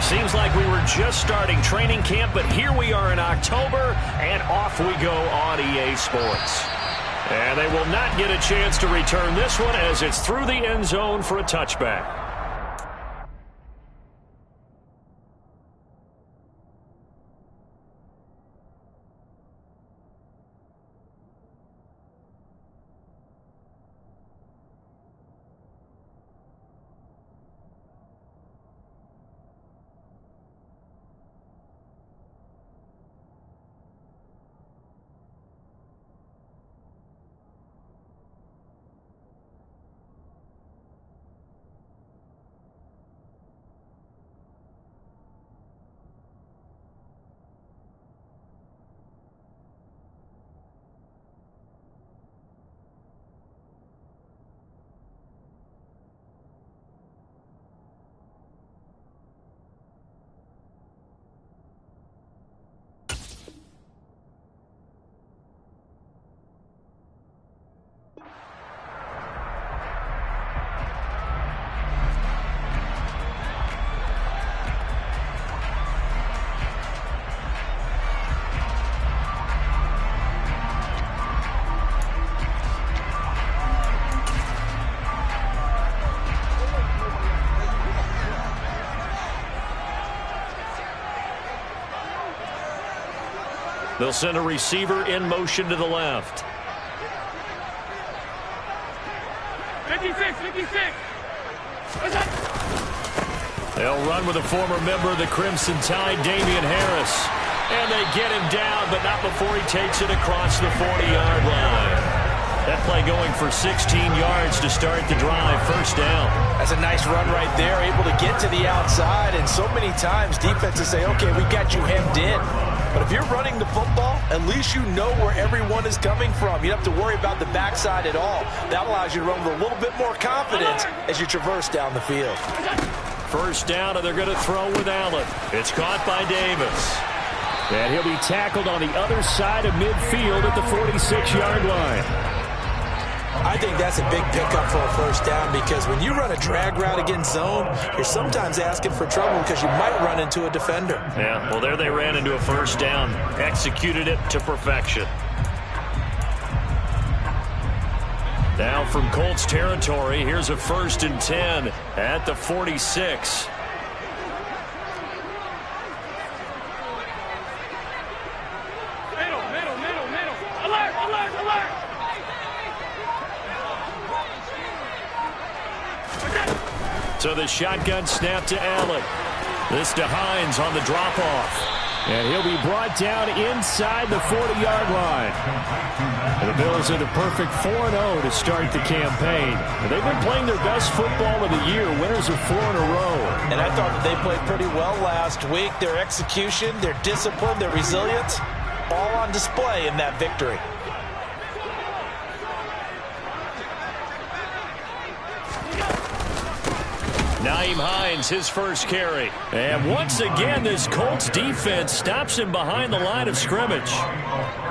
Seems like we were just starting training camp, but here we are in October, and off we go on EA Sports. And they will not get a chance to return this one as it's through the end zone for a touchback. They'll send a receiver in motion to the left. 56. They'll run with a former member of the Crimson Tide, Damian Harris. And they get him down, but not before he takes it across the 40-yard line. That play going for 16 yards to start the drive. First down. That's a nice run right there, able to get to the outside. And so many times defenses say, okay, we got you hemmed in. But if you're running the football, at least you know where everyone is coming from. You don't have to worry about the backside at all. That allows you to run with a little bit more confidence as you traverse down the field. First down, and they're going to throw with Allen. It's caught by Davis. And he'll be tackled on the other side of midfield at the 46-yard line. I think that's a big pickup for a first down because when you run a drag route against zone, you're sometimes asking for trouble because you might run into a defender. Yeah, well, there they ran into a first down. Executed it to perfection. Now from Colts territory, here's a 1st and 10 at the 46. So the shotgun snap to Allen. This to Hines on the drop-off. And he'll be brought down inside the 40-yard line. And the Bills are the perfect 4-0 to start the campaign. And they've been playing their best football of the year, winners of 4 in a row. And I thought that they played pretty well last week. Their execution, their discipline, their resilience, all on display in that victory. Nyheim Hines, his first carry. And once again, this Colts defense stops him behind the line of scrimmage.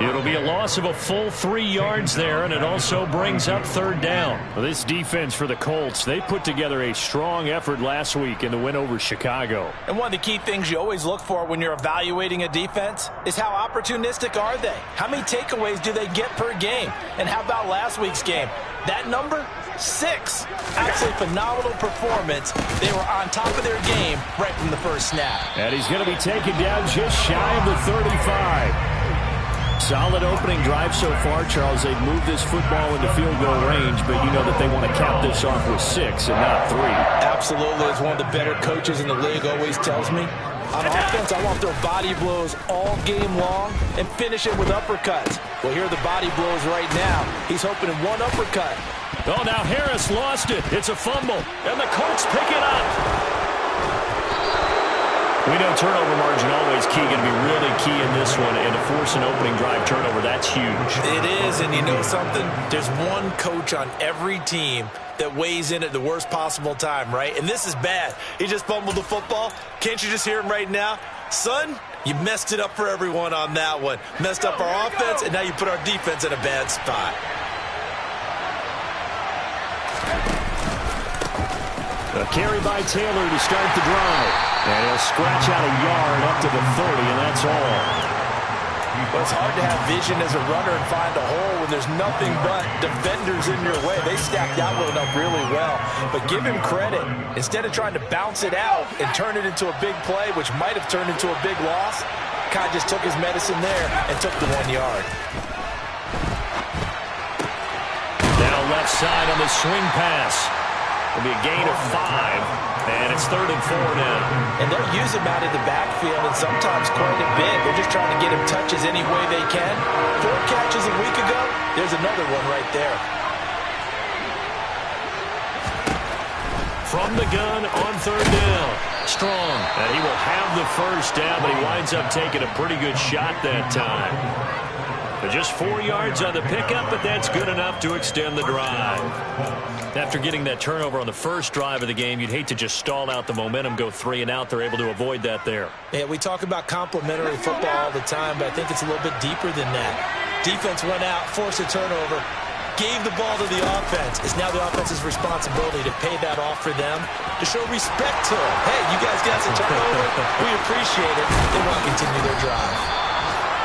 It'll be a loss of a full 3 yards there, and it also brings up 3rd down. Well, this defense for the Colts, they put together a strong effort last week in the win over Chicago. And one of the key things you always look for when you're evaluating a defense is how opportunistic are they? How many takeaways do they get per game? And how about last week's game? That number? 6. Absolutely phenomenal performance. They were on top of their game right from the first snap. And he's going to be taken down just shy of the 35. Solid opening drive so far, Charles. They've moved this football into field goal range, but you know that they want to cap this off with 6 and not 3. Absolutely. As one of the better coaches in the league always tells me, on offense, I want their body blows all game long and finish it with uppercuts. Well, here are the body blows right now. He's hoping in one uppercut. Oh, now Harris lost it. It's a fumble, and the Colts pick it up. We know turnover margin always key, going to be really key in this one, and to force an opening drive turnover, that's huge. It is, and you know something? There's one coach on every team that weighs in at the worst possible time, right? And this is bad. He just fumbled the football. Can't you just hear him right now? Son, you messed it up for everyone on that one. Messed up our offense, and now you put our defense in a bad spot. A carry by Taylor to start the drive. And he'll scratch out a yard up to the 30, and that's all. But it's hard to have vision as a runner and find a hole when there's nothing but defenders in your way. They stacked that one up really well. But give him credit. Instead of trying to bounce it out and turn it into a big play, which might have turned into a big loss, Kai just took his medicine there and took the 1 yard. Now left side on the swing pass. It'll be a gain of 5. And it's 3rd and 4 now. And they'll use him out in the backfield, and sometimes quite a bit. They're just trying to get him touches any way they can. 4 catches a week ago. There's another one right there. From the gun on 3rd down. Strong. And he will have the first down, but he winds up taking a pretty good shot that time. But just 4 yards on the pickup, but that's good enough to extend the drive. After getting that turnover on the first drive of the game, you'd hate to just stall out the momentum, go 3 and out. They're able to avoid that there. Yeah, we talk about complementary football all the time, but I think it's a little bit deeper than that. Defense went out, forced a turnover, gave the ball to the offense. It's now the offense's responsibility to pay that off for them, to show respect to them. Hey, you guys got some turnover. We appreciate it. They want to continue their drive.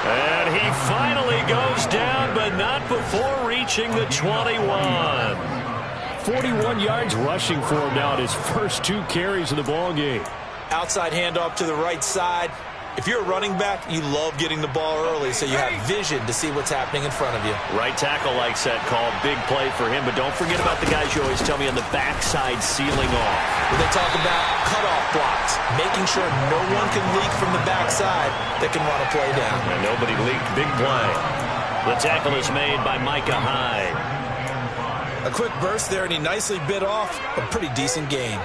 And he finally goes down, but not before reaching the 21. 41 yards rushing for him now at his first 2 carries of the ball game. Outside handoff to the right side. If you're a running back, you love getting the ball early so you have vision to see what's happening in front of you. Right tackle likes that call. Big play for him, but don't forget about the guys you always tell me on the backside sealing off. When they talk about cutoff blocks, making sure no one can leak from the backside that can run a play down. And nobody leaked. Big play. The tackle is made by Micah Hyde. A quick burst there, and he nicely bit off a pretty decent gain.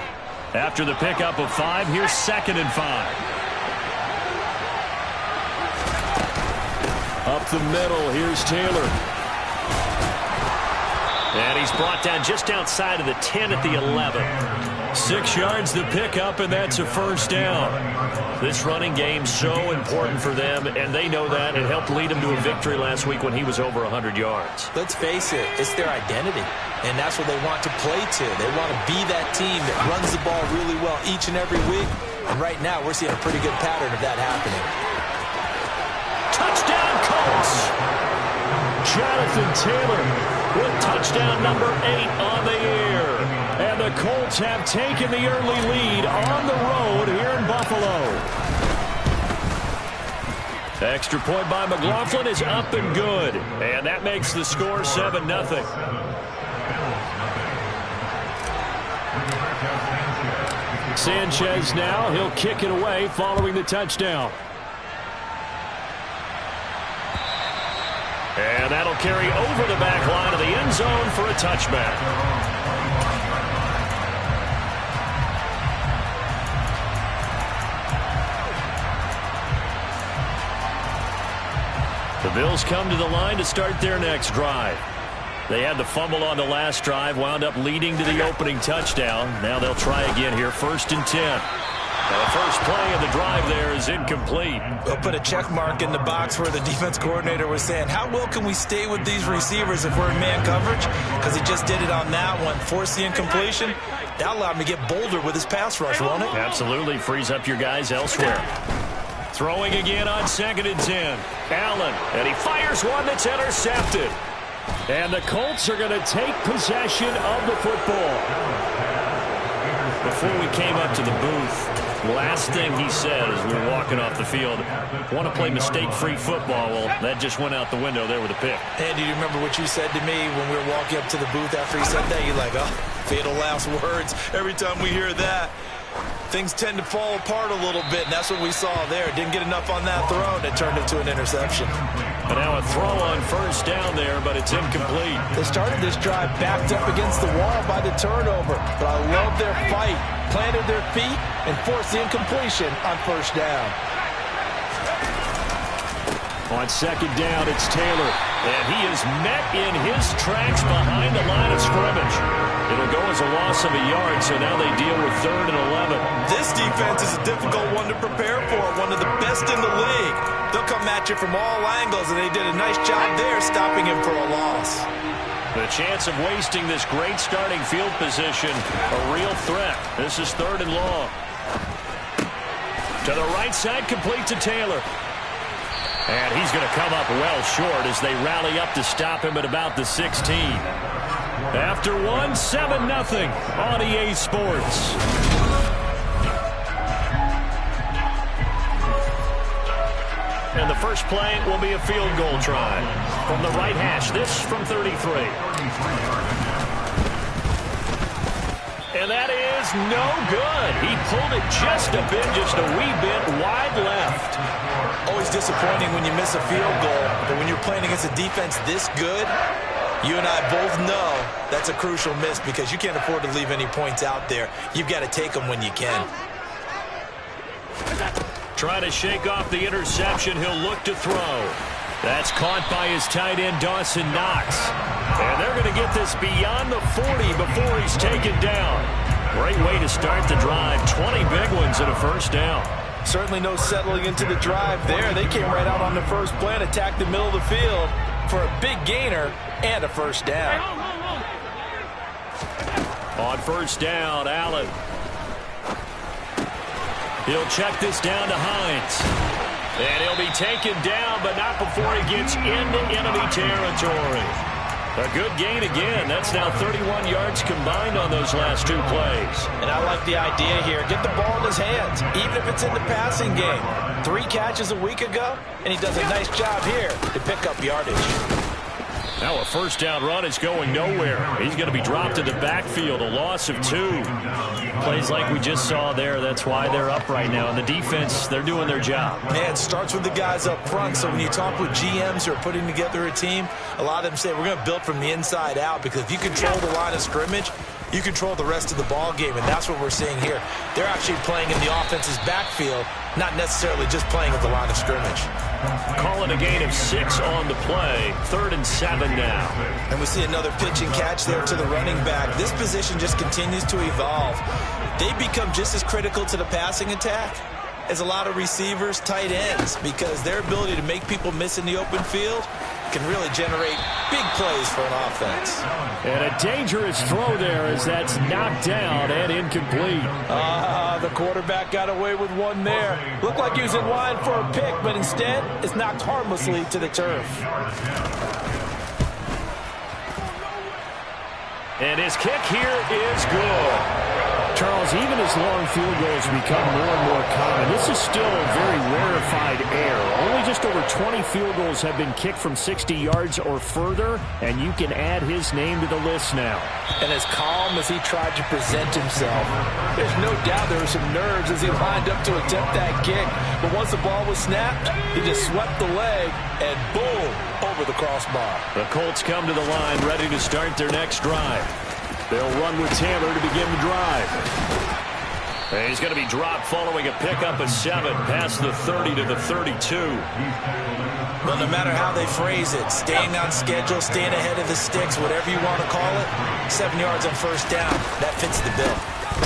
After the pickup of 5, here's 2nd and 5. Up the middle, here's Taylor. And he's brought down just outside of the 10 at the 11. 6 yards the pickup, and that's a first down. This running game so important for them, and they know that. It helped lead them to a victory last week when he was over 100 yards. Let's face it, it's their identity, and that's what they want to play to. They want to be that team that runs the ball really well each and every week, and right now we're seeing a pretty good pattern of that happening. Touchdown, Colts! Jonathan Taylor with touchdown number 8 on the year. And the Colts have taken the early lead on the road here in Buffalo. Extra point by McLaughlin is up and good. And that makes the score 7-0. Sanchez now, he'll kick it away following the touchdown. And that'll carry over the back line of the end zone for a touchback. The Bills come to the line to start their next drive. They had the fumble on the last drive, wound up leading to the opening touchdown. Now they'll try again here, 1st and 10. Now the first play of the drive there is incomplete. They'll put a check mark in the box where the defense coordinator was saying, how well can we stay with these receivers if we're in man coverage? Because he just did it on that one, forced the incompletion. That allowed him to get bolder with his pass rush, won't it? Absolutely, frees up your guys elsewhere. Throwing again on 2nd and 10. Allen, and he fires one that's intercepted. And the Colts are going to take possession of the football. Before we came up to the booth, last thing he said as we were walking off the field, want to play mistake-free football. Well, that just went out the window there with a pick. Andy, do you remember what you said to me when we were walking up to the booth after he said that? You're like, oh, fatal last words. Every time we hear that, things tend to fall apart a little bit, and that's what we saw there. Didn't get enough on that throw, and it turned into an interception. And now a throw on 1st down there, but it's incomplete. They started this drive backed up against the wall by the turnover, but I love their fight. Planted their feet and forced the incompletion on 1st down. On 2nd down, it's Taylor. And he is met in his tracks behind the line of scrimmage. It'll go as a loss of a yard, so now they deal with 3rd and 11. This defense is a difficult one to prepare for, one of the best in the league. They'll come at you from all angles, and they did a nice job there stopping him for a loss. The chance of wasting this great starting field position, a real threat. This is 3rd and long. To the right side, complete to Taylor. And he's going to come up well short as they rally up to stop him at about the 16. After 1, 7-0 on EA Sports. And the first play will be a field goal try. From the right hash, this from 33. And that is no good. He pulled it just a wee bit wide left. Always disappointing when you miss a field goal, but when you're playing against a defense this good, you and I both know that's a crucial miss because you can't afford to leave any points out there. You've got to take them when you can. Trying to shake off the interception. He'll look to throw. That's caught by his tight end, Dawson Knox. And they're going to get this beyond the 40 before he's taken down. Great way to start the drive. 20 big ones and a first down. Certainly no settling into the drive there. They came right out on the first play and attacked the middle of the field for a big gainer and a first down. On first down, Allen. He'll check this down to Hines. And he'll be taken down, but not before he gets into enemy territory. A good gain again. That's now 31 yards combined on those last 2 plays. And I like the idea here. Get the ball in his hands, even if it's in the passing game. 3 catches a week ago, and he does a nice job here to pick up yardage. Now a first down run is going nowhere. He's going to be dropped in the backfield, a loss of 2. Plays like we just saw there, that's why they're up right now. And the defense, they're doing their job. Man, it starts with the guys up front. So when you talk with GMs who are putting together a team, a lot of them say we're going to build from the inside out because if you control the line of scrimmage, you control the rest of the ball game, and that's what we're seeing here. They're actually playing in the offense's backfield, not necessarily just playing at the line of scrimmage. Calling a gain of 6 on the play. 3rd and 7 now. And we see another pitch and catch there to the running back. This position just continues to evolve. They become just as critical to the passing attack as a lot of receivers, tight ends, because their ability to make people miss in the open field can really generate big plays for an offense. And a dangerous throw there as that's knocked down and incomplete. The quarterback got away with one there. Looked like he was in line for a pick, but instead it's knocked harmlessly to the turf. And his kick here is good. Charles, even as long field goals become more and more common, this is still a very rarefied error. Only just over 20 field goals have been kicked from 60 yards or further, and you can add his name to the list now. And as calm as he tried to present himself, there's no doubt there were some nerves as he lined up to attempt that kick. But once the ball was snapped, he just swept the leg, and boom, over the crossbar. The Colts come to the line ready to start their next drive. They'll run with Taylor to begin the drive. And he's going to be dropped following a pickup of 7 past the 30 to the 32. Well, no matter how they phrase it, staying on schedule, staying ahead of the sticks, whatever you want to call it, 7 yards on first down, that fits the bill.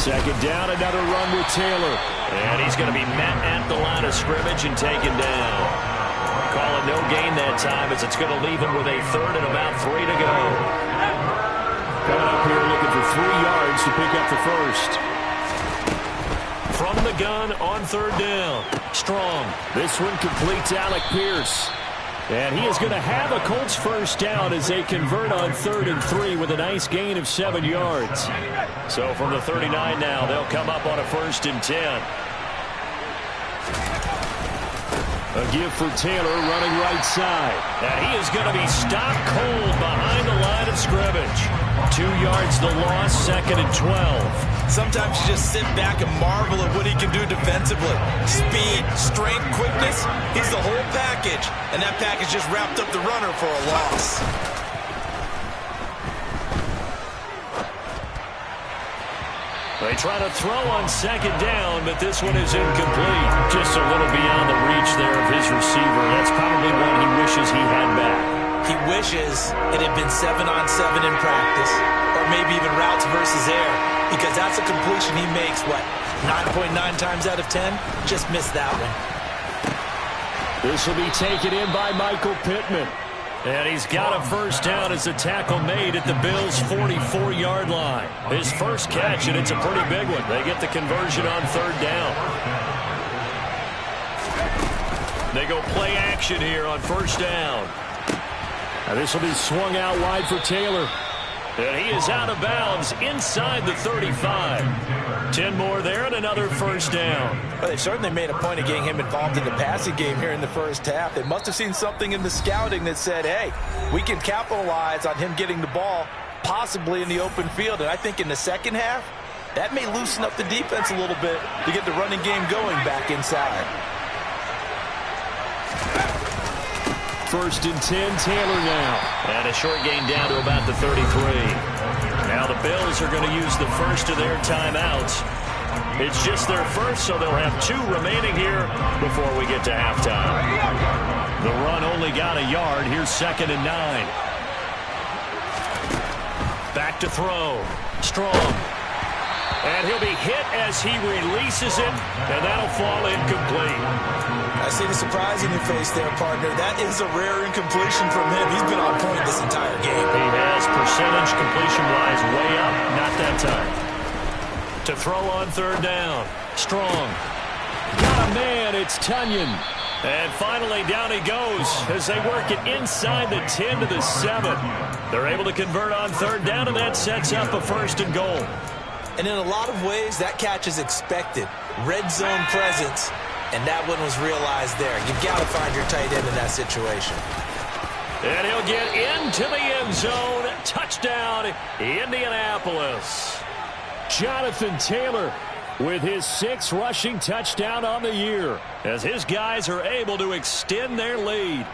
Second down, another run with Taylor. And he's going to be met at the line of scrimmage and taken down. Calling no gain that time as it's going to leave him with a 3rd and about 3 to go. Coming up here looking for 3 yards to pick up the first. From the gun on 3rd down. Strong. This one completes Alec Pierce. And he is going to have a Colts first down as they convert on 3rd and 3 with a nice gain of 7 yards. So from the 39 now, they'll come up on a 1st and 10. A give for Taylor running right side. And he is going to be stopped cold behind the line of scrimmage. 2 yards the loss, 2nd and 12. Sometimes you just sit back and marvel at what he can do defensively. Speed, strength, quickness, he's the whole package. And that package just wrapped up the runner for a loss. They try to throw on 2nd down, but this one is incomplete. Just a little beyond the reach there of his receiver. That's probably one he wishes he had back. He wishes it had been 7-on-7 in practice, or maybe even routes versus air, because that's a completion he makes, 9.9 times out of 10? Just missed that one. This will be taken in by Michael Pittman. And he's got a first down as the tackle made at the Bills' 44-yard line. His first catch, and it's a pretty big one. They get the conversion on third down. They go play action here on first down. Now this will be swung out wide for Taylor. And he is out of bounds inside the 35. 10 more there and another first down. Well, they certainly made a point of getting him involved in the passing game here in the first half. They must have seen something in the scouting that said, hey, we can capitalize on him getting the ball possibly in the open field. And I think in the second half, that may loosen up the defense a little bit to get the running game going back inside. First and 10, Taylor now. And a short gain down to about the 33. Now the Bills are going to use the first of their timeouts. It's just their first, so they'll have 2 remaining here before we get to halftime. The run only got a yard. Here's 2nd and 9. Back to throw. Strong. And he'll be hit as he releases it, and that'll fall incomplete. I see the surprise in your face there, partner. That is a rare incompletion from him. He's been on point this entire game. He has percentage completion-wise way up, not that time. To throw on third down. Strong. Got a man, it's Tunyon. And finally, down he goes as they work it inside the 10 to the 7. They're able to convert on third down, and that sets up a first and goal. And in a lot of ways, that catch is expected. Red zone presence, and that one was realized there. You've got to find your tight end in that situation. And he'll get into the end zone. Touchdown, Indianapolis. Jonathan Taylor with his 6th rushing touchdown on the year as his guys are able to extend their lead.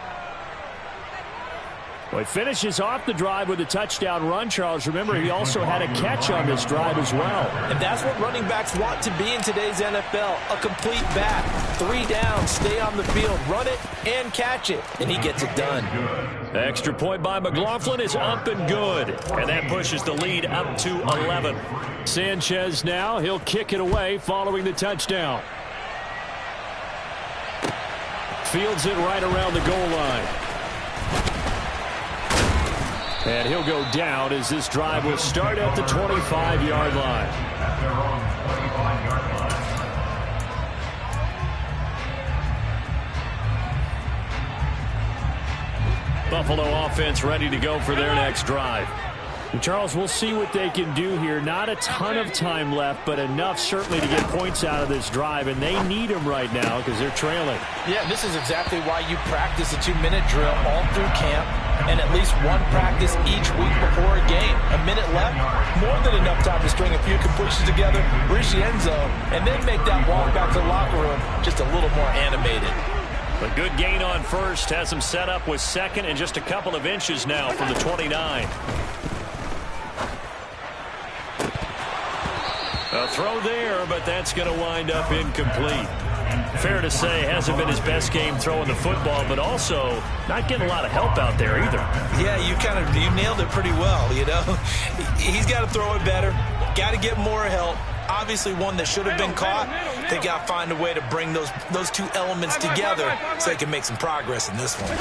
Well, he finishes off the drive with a touchdown run, Charles. Remember, he also had a catch on this drive as well. And that's what running backs want to be in today's NFL, a complete back. 3 down, stay on the field, run it, and catch it. And he gets it done. The extra point by McLaughlin is up and good. And that pushes the lead up to 11. Sanchez now, he'll kick it away following the touchdown. Fields it right around the goal line. And he'll go down as this drive will start at the 25-yard line. Buffalo offense ready to go for their next drive. And Charles, we'll see what they can do here. Not a ton of time left, but enough certainly to get points out of this drive, and they need them right now because they're trailing. Yeah, this is exactly why you practice a 2-minute drill all through camp and at least one practice each week before a game. A minute left, more than enough time to string a few completions together, reach the end zone, and then make that walk back to the locker room just a little more animated. A good gain on first has him set up with 2nd and just a couple of inches now from the 29. A throw there, but that's going to wind up incomplete. Fair to say, hasn't been his best game throwing the football, but also not getting a lot of help out there either. Yeah, you nailed it pretty well, you know. He's got to throw it better, got to get more help. Obviously one that should have been caught. They got to find a way to bring those 2 elements together so they can make some progress in this one.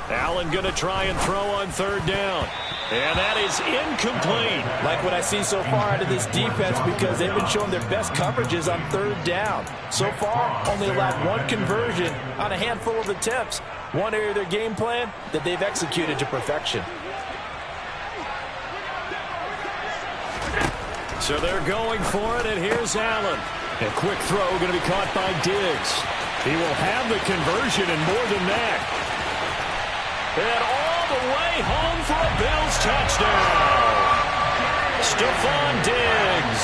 Allen going to try and throw on third down. And that is incomplete. Like what I see so far out of this defense because they've been showing their best coverages on third down. So far, only allowed 1 conversion on a handful of attempts. One area of their game plan that they've executed to perfection. So they're going for it, and here's Allen. A quick throw going to be caught by Diggs. He will have the conversion and more than that. And all the way home for a Bills touchdown. Stephon Diggs,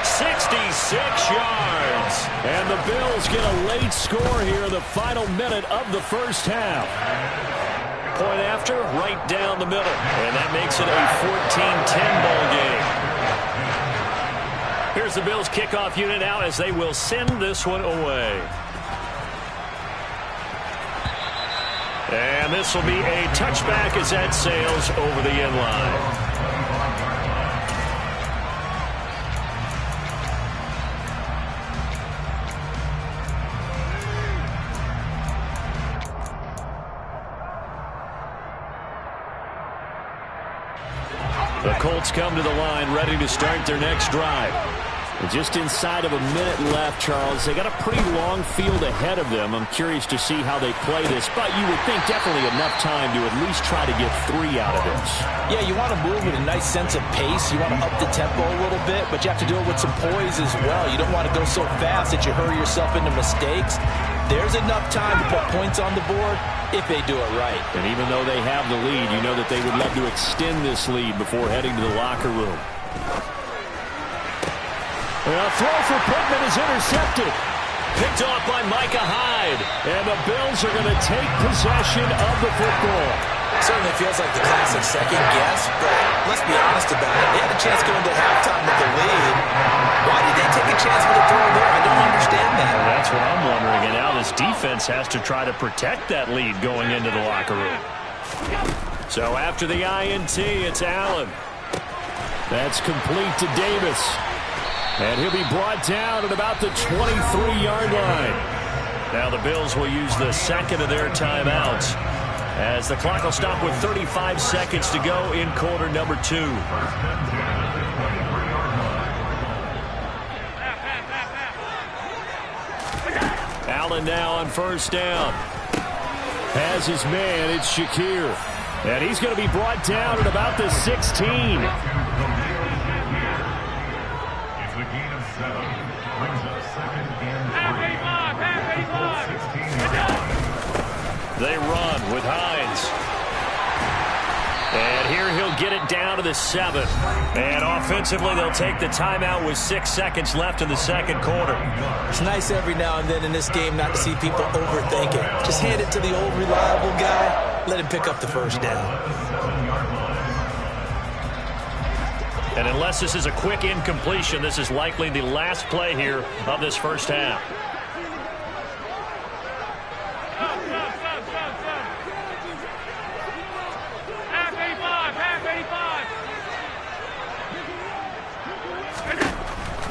66 yards. And the Bills get a late score here in the final minute of the first half. Point after, right down the middle. And that makes it a 14-10 ball game. Here's the Bills kickoff unit now as they will send this one away. And this will be a touchback as that sails over the end line. The Colts come to the line ready to start their next drive. Just inside of a minute left, Charles. They got a pretty long field ahead of them. I'm curious to see how they play this, but you would think definitely enough time to at least try to get 3 out of this. Yeah, you want to move with a nice sense of pace. You want to up the tempo a little bit, but you have to do it with some poise as well. You don't want to go so fast that you hurry yourself into mistakes. There's enough time to put points on the board if they do it right. And even though they have the lead, you know that they would love to extend this lead before heading to the locker room. A throw for Pittman is intercepted. Picked off by Micah Hyde. And the Bills are going to take possession of the football. Certainly feels like the classic second guess, but let's be honest about it. They had a chance going to halftime with the lead. Why did they take a chance with a throw there? I don't understand that. Well, that's what I'm wondering. And now this defense has to try to protect that lead going into the locker room. So after the INT, it's Allen. That's complete to Davis. And he'll be brought down at about the 23-yard line. Now the Bills will use the second of their timeouts as the clock will stop with 35 seconds to go in quarter number 2. Allen now on first down. Has his man, it's Shakir. And he's going to be brought down at about the 16. They run with Hines. And here he'll get it down to the 7. And offensively, they'll take the timeout with 6 seconds left in the second quarter. It's nice every now and then in this game not to see people overthink it. Just hand it to the old reliable guy. Let him pick up the first down. And unless this is a quick incompletion, this is likely the last play here of this first half.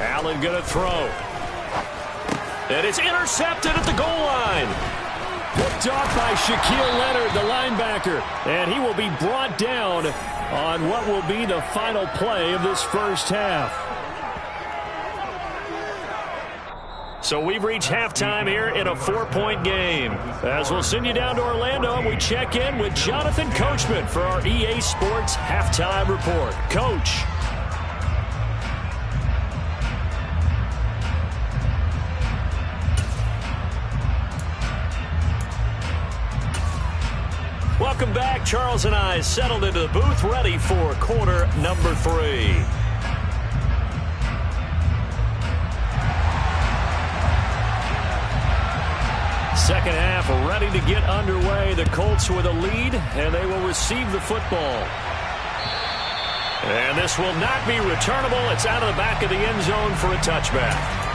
Allen going to throw. And it's intercepted at the goal line. Picked off by Shaquille Leonard, the linebacker. And he will be brought down on what will be the final play of this first half. So we've reached halftime here in a 4-point game. As we'll send you down to Orlando, and we check in with Jonathan Coachman for our EA Sports Halftime Report. Coach. Welcome back. Charles and I settled into the booth, ready for quarter number 3. Second half ready to get underway. The Colts with a lead, and they will receive the football. And this will not be returnable. It's out of the back of the end zone for a touchback.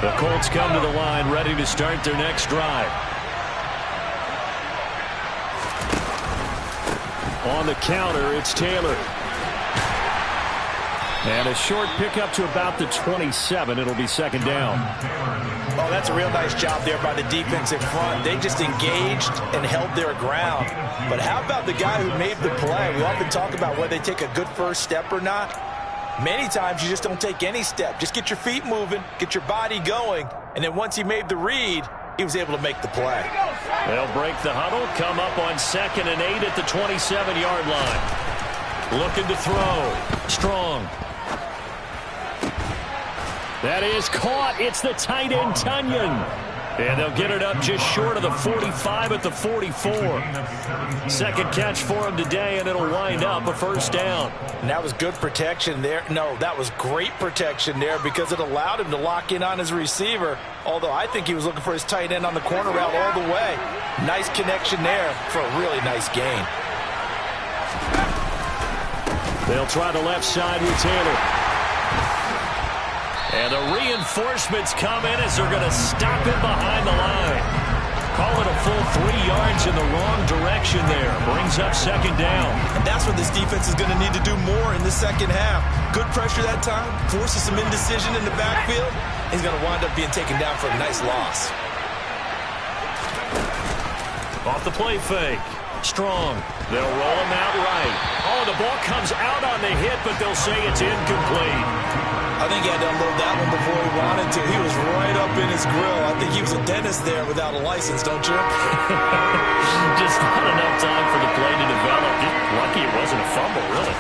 The Colts come to the line ready to start their next drive. On the counter, it's Taylor. And a short pickup to about the 27. It'll be second down. Oh, that's a real nice job there by the defense in front. They just engaged and held their ground. But how about the guy who made the play? We often talk about whether they take a good first step or not. Many times you just don't take any step. Just get your feet moving, get your body going, and then once he made the read, he was able to make the play. They'll break the huddle, come up on 2nd and 8 at the 27-yard line. Looking to throw. Strong. That is caught. It's the tight end, Tunyon. And they'll get it up just short of the 45 at the 44. Second catch for him today, and it'll wind up a first down. And that was good protection there. No, that was great protection there because it allowed him to lock in on his receiver, although I think he was looking for his tight end on the corner route all the way. Nice connection there for a really nice gain. They'll try the left side with Taylor. And the reinforcements come in as they're going to stop him behind the line. Call it a full 3 yards in the wrong direction there. Brings up second down. And that's what this defense is going to need to do more in the second half. Good pressure that time, forces some indecision in the backfield. He's going to wind up being taken down for a nice loss. Off the play fake. Strong. They'll roll him out right. Oh, the ball comes out on the hit, but they'll say it's incomplete. I think he had to unload that one before he wanted to. He was right up in his grill. I think he was a dentist there without a license, don't you? Just not enough time for the play to develop. Just lucky it wasn't a fumble, really.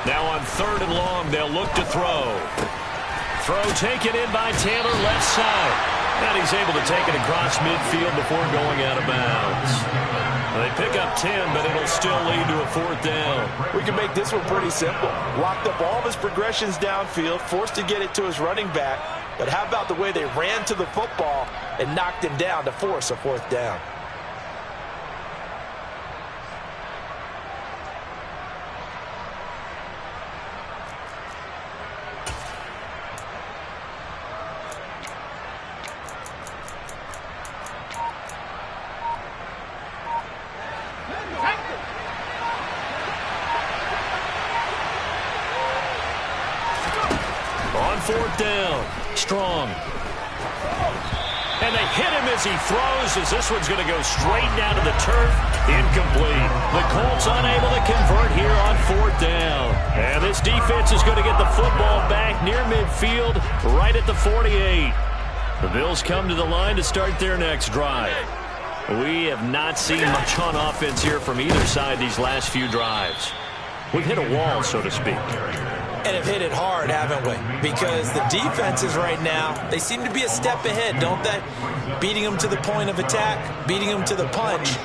Now on 3rd and long, they'll look to throw. Throw taken in by Taylor, left side. And he's able to take it across midfield before going out of bounds. They pick up 10, but it'll still lead to a 4th down. We can make this one pretty simple. Locked up all of his progressions downfield, forced to get it to his running back. But how about the way they ran to the football and knocked him down to force a 4th down? On 4th down, Strong. And they hit him as he throws, as this one's going to go straight down to the turf. Incomplete. The Colts unable to convert here on 4th down. And this defense is going to get the football back near midfield, right at the 48. The Bills come to the line to start their next drive. We have not seen much on offense here from either side these last few drives. We've hit a wall, so to speak. And have hit it hard, haven't we? Because the defenses right now, they seem to be a step ahead, don't they? Beating them to the point of attack, beating them to the punch.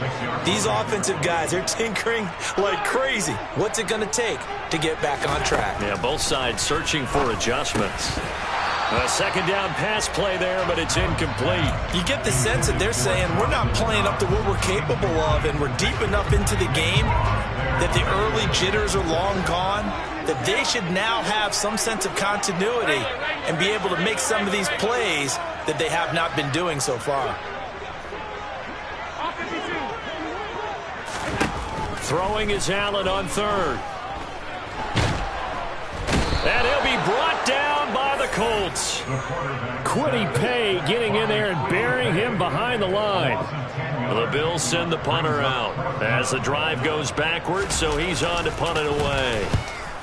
These offensive guys, they're tinkering like crazy. What's it going to take to get back on track? Yeah, both sides searching for adjustments. A 2nd down pass play there, but it's incomplete. You get the sense that they're saying we're not playing up to what we're capable of, and we're deep enough into the game that the early jitters are long gone, that they should now have some sense of continuity and be able to make some of these plays that they have not been doing so far. Throwing is Allen on 3rd. And he'll be brought down by the Colts. Quiddy Pay getting in there and burying him behind the line. The Bills send the punter out as the drive goes backwards, so he's on to punt it away.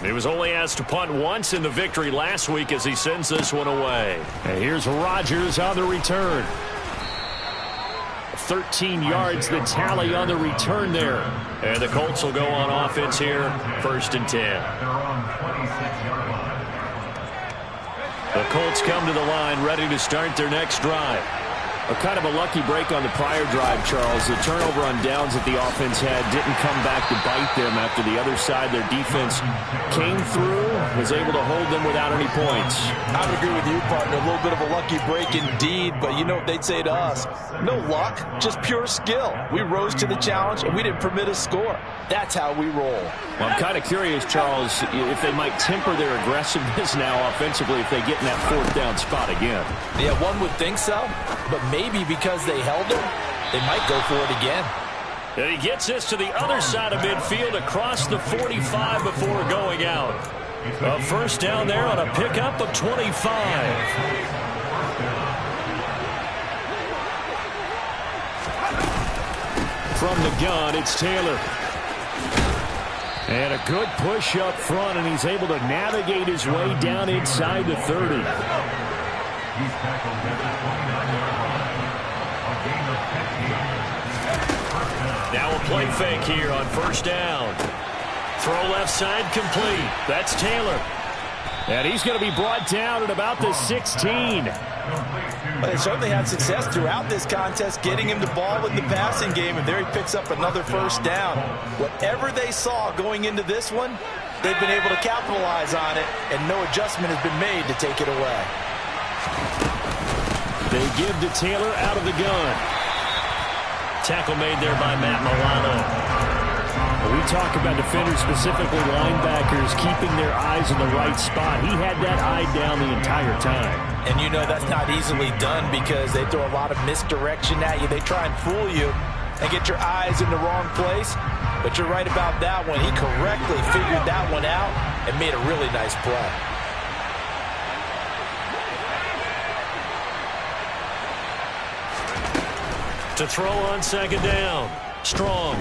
He was only asked to punt once in the victory last week as he sends this one away. And here's Rodgers on the return. 13 yards the tally on the return there. And the Colts will go on offense here, 1st and 10. The Colts come to the line ready to start their next drive. Kind of a lucky break on the prior drive, Charles. The turnover on downs that the offense had didn't come back to bite them after the other side. Their defense came through, was able to hold them without any points. I would agree with you, partner. A little bit of a lucky break indeed, but you know what they'd say to us? No luck, just pure skill. We rose to the challenge, and we didn't permit a score. That's how we roll. Well, I'm kind of curious, Charles, if they might temper their aggressiveness now offensively if they get in that 4th down spot again. Yeah, one would think so, but maybe because they held him, they might go for it again. And he gets this to the other side of midfield across the 45 before going out. A 1st down there on a pickup of 25. From the gun, it's Taylor. And a good push up front, and he's able to navigate his way down inside the 30. Now a play fake here on 1st down. Throw left side complete. That's Taylor. And he's going to be brought down at about the 16. But they certainly had success throughout this contest getting him the ball in the passing game, and there he picks up another 1st down. Whatever they saw going into this one, they've been able to capitalize on it, and no adjustment has been made to take it away. They give to Taylor out of the gun. Tackle made there by Matt Milano. We talk about defenders, specifically linebackers, keeping their eyes in the right spot. He had that eye down the entire time. And you know that's not easily done because they throw a lot of misdirection at you. They try and fool you and get your eyes in the wrong place. But you're right about that one. He correctly figured that one out and made a really nice play. To throw on second down. Strong.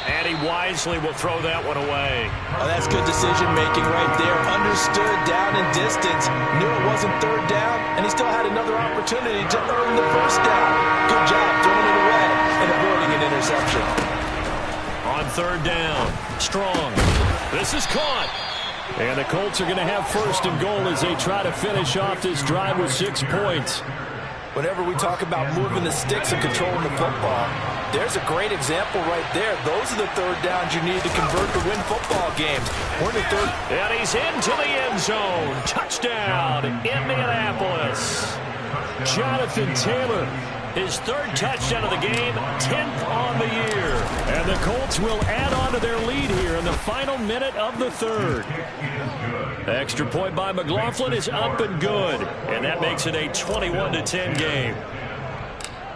And he wisely will throw that one away. Oh, that's good decision-making right there. Understood down and distance. Knew it wasn't third down, and he still had another opportunity to earn the first down. Good job throwing it away and avoiding an interception. On third down. Strong. This is caught. And the Colts are going to have first and goal as they try to finish off this drive with 6 points. Whenever we talk about moving the sticks and controlling the football, there's a great example right there. Those are the third downs you need to convert to win football games. We're in the third. And he's into the end zone. Touchdown, Indianapolis. Jonathan Taylor, his third touchdown of the game, 10th on the year. And the Colts will add on to their lead here in the final minute of the third. Extra point by McLaughlin is up and good. And that makes it a 21-10 game.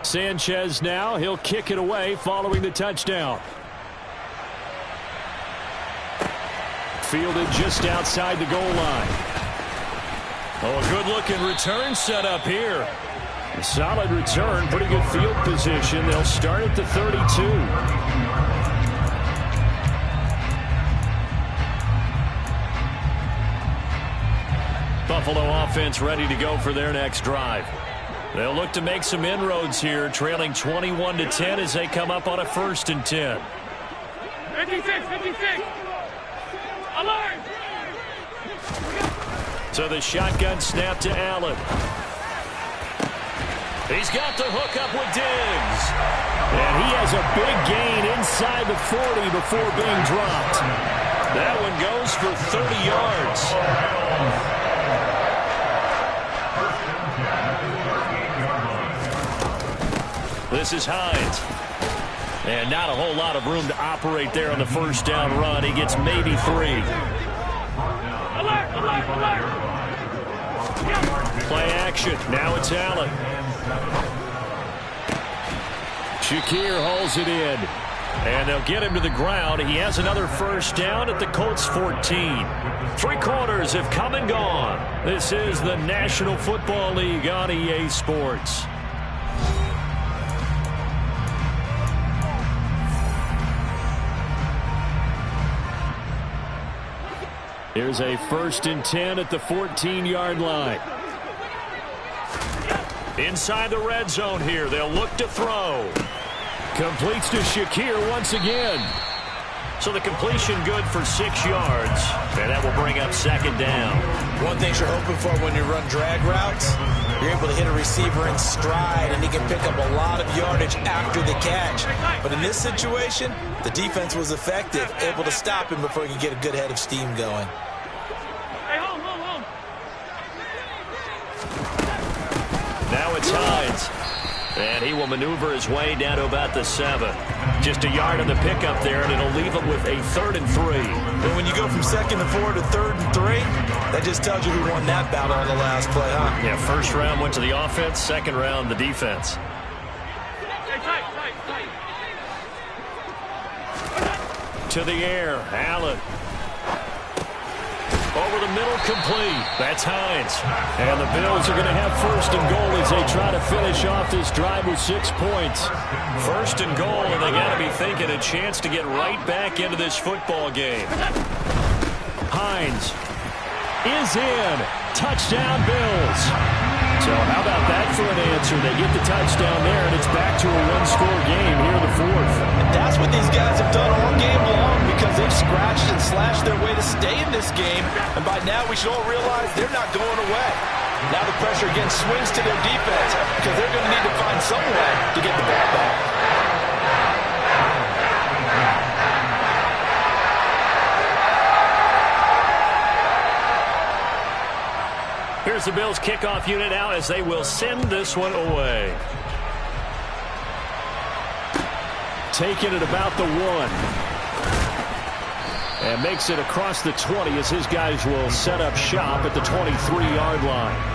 Sanchez now, he'll kick it away following the touchdown. Fielded just outside the goal line. Oh, a good-looking return set up here. A solid return, pretty good field position. They'll start at the 32. Buffalo offense ready to go for their next drive. They'll look to make some inroads here, trailing 21-10 as they come up on a 1st and 10. 56. Alert! So the shotgun snap to Allen. He's got the hook up with Diggs. And he has a big gain inside the 40 before being dropped. That one goes for 30 yards. This is Hines. And not a whole lot of room to operate there on the first down run. He gets maybe 3. Alert! Play action. Now it's Allen. Shakir hauls it in. And they'll get him to the ground. He has another first down at the Colts 14. 3 quarters have come and gone. This is the National Football League on EA Sports. Here's a 1st and 10 at the 14-yard line. Inside the red zone here. They'll look to throw. Completes to Shakir once again. So the completion good for 6 yards. And that will bring up 2nd down. One thing you're hoping for when you run drag routes, you're able to hit a receiver in stride, and he can pick up a lot of yardage after the catch. But in this situation, the defense was effective, able to stop him before he could get a good head of steam going. Hey, hold. Now it's Hines. And he will maneuver his way down to about the 7. Just a yard on the pickup there, and it'll leave him with a 3rd and 3. But when you go from 2nd and 4 to 3rd and 3, that just tells you who won that battle on the last play, huh? Yeah, first round went to the offense, second round the defense. Hey, tight. To the air, Allen. Over the middle, complete. That's Hines. And the Bills are going to have 1st and goal as they try to finish off this drive with 6 points. 1st and goal, and they got to be thinking a chance to get right back into this football game. Hines is in. Touchdown, Bills. So how about that for an answer? They get the touchdown there, and it's back to a 1-score game here in the 4th. And that's what these guys have done all game long because they've scratched and slashed their way to stay in this game. And by now, we should all realize they're not going away. Now the pressure again swings to their defense because they're going to need to find some way to get the ball back. Here's the Bills kickoff unit out as they will send this one away. taken at about the 1. And makes it across the 20 as his guys will set up shop at the 23-yard line.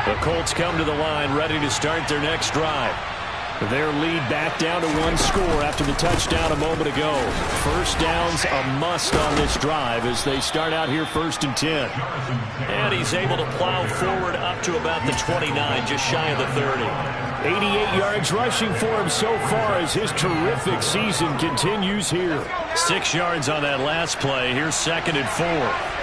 The Colts come to the line ready to start their next drive. Their lead back down to 1 score after the touchdown a moment ago. First down's a must on this drive as they start out here 1st and 10. And he's able to plow forward up to about the 29, just shy of the 30. 88 yards rushing for him so far as his terrific season continues here. 6 yards on that last play. Here's 2nd and 4.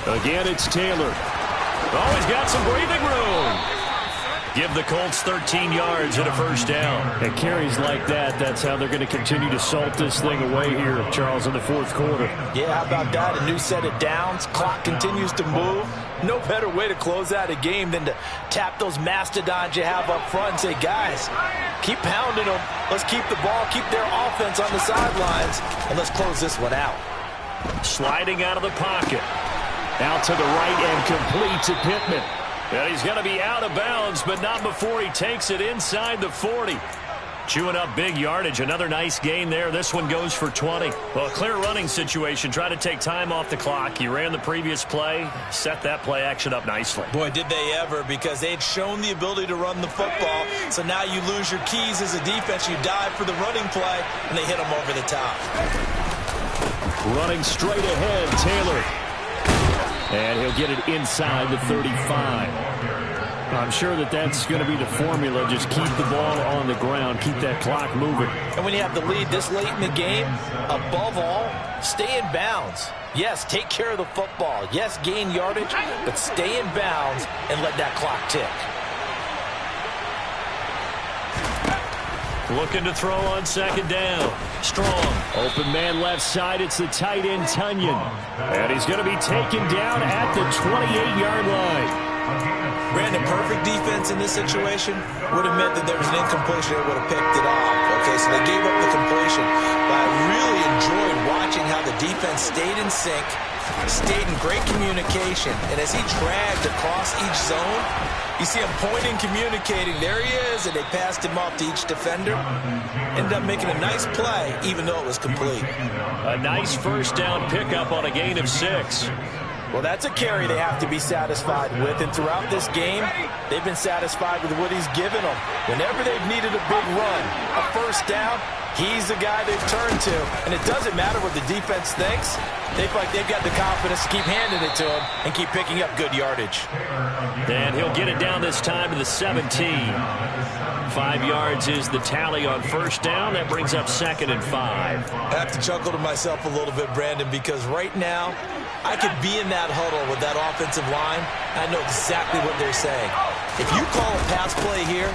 Again, it's Taylor. Oh, he's got some breathing room. Give the Colts 13 yards and a first down. And carries like that, that's how they're going to continue to salt this thing away here, Charles, in the 4th quarter. Yeah, how about that? A new set of downs. Clock continues to move. No better way to close out a game than to tap those mastodons you have up front and say, guys, keep pounding them. Let's keep the ball, keep their offense on the sidelines, and let's close this one out. Sliding out of the pocket. Out to the right and complete to Pittman. And he's going to be out of bounds, but not before he takes it inside the 40. Chewing up big yardage. Another nice gain there. This one goes for 20. Well, a clear running situation. Try to take time off the clock. He ran the previous play, set that play action up nicely. Boy, did they ever, because they had shown the ability to run the football. So now you lose your keys as a defense. You dive for the running play, and they hit him over the top. Running straight ahead, Taylor. And he'll get it inside the 35. I'm sure that's going to be the formula. Just keep the ball on the ground. Keep that clock moving. And when you have the lead this late in the game, above all, stay in bounds. Yes, take care of the football. Yes, gain yardage, but stay in bounds and let that clock tick. Looking to throw on 2nd down. Strong. Open man left side. It's the tight end, Tunyon. And he's going to be taken down at the 28-yard line. Brandon, perfect defense in this situation would have meant that there was an incompletion that would have picked it off. Okay, so they gave up the completion. But I really enjoyed watching how the defense stayed in sync, stayed in great communication. And as he dragged across each zone, you see him pointing, communicating. There he is, and they passed him off to each defender. Ended up making a nice play, even though it was complete. A nice first down pickup on a gain of 6. Well, that's a carry they have to be satisfied with. And throughout this game, they've been satisfied with what he's given them. Whenever they've needed a big run, a first down, he's the guy they've turned to. And it doesn't matter what the defense thinks. They feel like they've got the confidence to keep handing it to him and keep picking up good yardage. And he'll get it down this time to the 17. 5 yards is the tally on first down. That brings up 2nd and 5. I have to chuckle to myself a little bit, Brandon, because right now I could be in that huddle with that offensive line. I know exactly what they're saying. If you call a pass play here,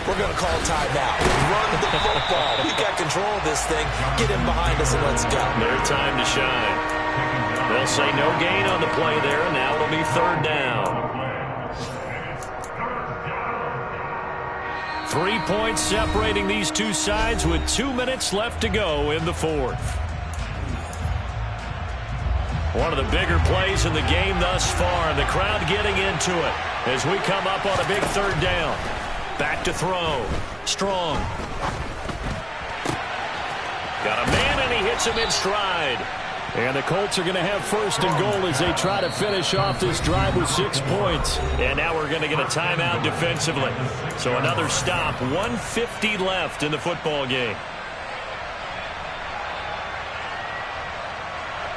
we're going to call timeout. Run the football. We got control of this thing. Get him behind us and let's go. Their time to shine. They'll say no gain on the play there, and now it'll be 3rd down. 3 points separating these two sides with 2 minutes left to go in the 4th. One of the bigger plays in the game thus far, and the crowd getting into it as we come up on a big 3rd down. Back to throw. Strong. Got a man, and he hits him in stride. And the Colts are going to have 1st and goal as they try to finish off this drive with 6 points. And now we're going to get a timeout defensively. So another stop. 1:50 left in the football game.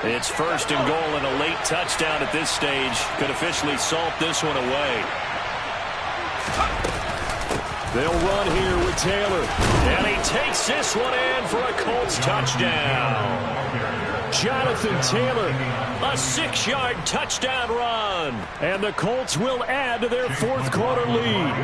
It's 1st and goal, and a late touchdown at this stage could officially salt this one away. They'll run here with Taylor. And he takes this one in for a Colts touchdown. Jonathan Taylor. A 6-yard touchdown run. And the Colts will add to their 4th quarter lead.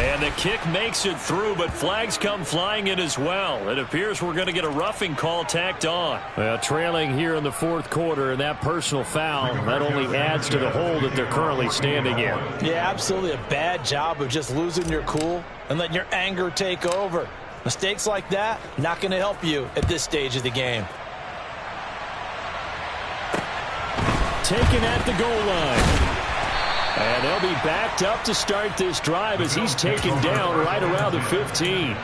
And the kick makes it through, but flags come flying in as well. It appears we're going to get a roughing call tacked on. Well, trailing here in the fourth quarter, and that personal foul, that only adds to the hole that they're currently standing in. Yeah, absolutely a bad job of just losing your cool and letting your anger take over. Mistakes like that, not going to help you at this stage of the game. Taken at the goal line. And they'll be backed up to start this drive as he's taken down right around the 15.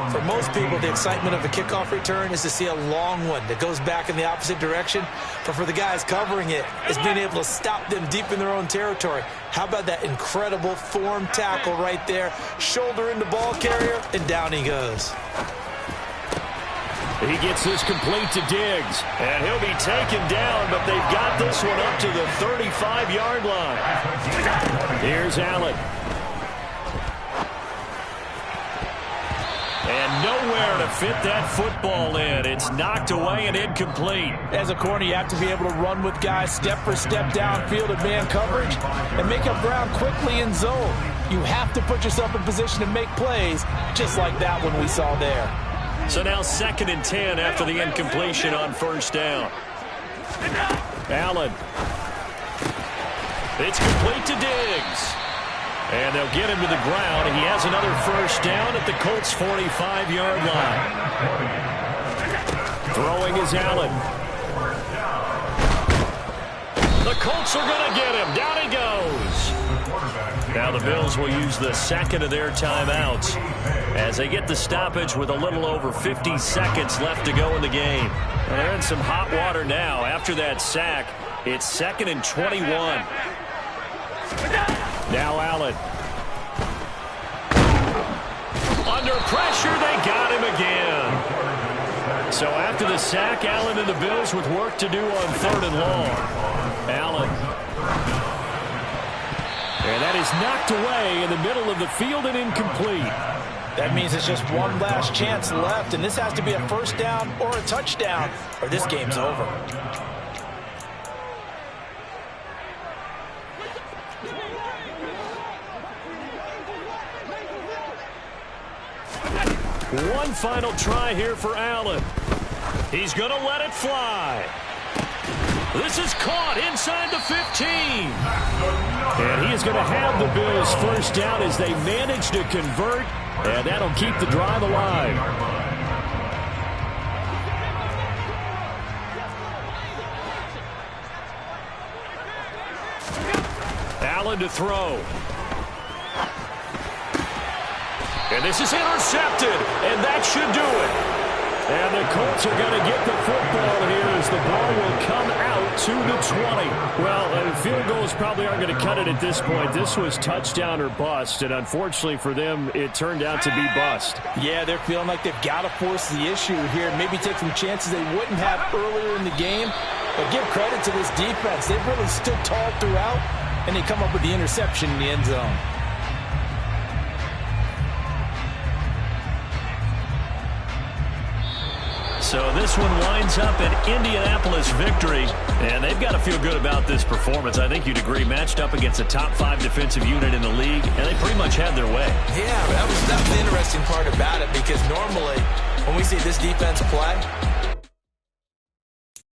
For most people, the excitement of a kickoff return is to see a long one that goes back in the opposite direction. But for the guys covering it, it's being able to stop them deep in their own territory. How about that incredible form tackle right there? Shoulder in the ball carrier, and down he goes. He gets this complete to Diggs, and he'll be taken down, but they've got this one up to the 35-yard line. Here's Allen. And nowhere to fit that football in. It's knocked away and incomplete. As a corner, you have to be able to run with guys step for step downfield in man coverage and make up ground quickly in zone. You have to put yourself in position to make plays, just like that one we saw there. So now 2nd and 10 after the incompletion on first down. Allen. It's complete to Diggs. And they'll get him to the ground. He has another first down at the Colts' 45-yard line. Throwing is Allen. The Colts are going to get him. Down he goes. Now the Bills will use the second of their timeouts as they get the stoppage with a little over 50 seconds left to go in the game. And they're in some hot water now. After that sack, it's 2nd and 21. Now Allen. Under pressure, they got him again. So after the sack, Allen and the Bills with work to do on 3rd and long. Allen. And that is knocked away in the middle of the field and incomplete. That means it's just one last chance left, and this has to be a first down or a touchdown, or this game's over. One final try here for Allen. He's going to let it fly. This is caught inside the 15. And he is going to have the Bills first down as they manage to convert, and that'll keep the drive alive. Allen to throw. And this is intercepted, and that should do it. And the Colts are going to get the football here as the ball will come out to the 20. Well, field goals probably aren't going to cut it at this point. This was touchdown or bust, and unfortunately for them, it turned out to be bust. Yeah, they're feeling like they've got to force the issue here, maybe take some chances they wouldn't have earlier in the game. But give credit to this defense. They've really stood tall throughout, and they come up with the interception in the end zone. So this one winds up an Indianapolis victory, and they've got to feel good about this performance. I think you'd agree, matched up against a top 5 defensive unit in the league, and they pretty much had their way. Yeah, that was the interesting part about it, because normally when we see this defense play,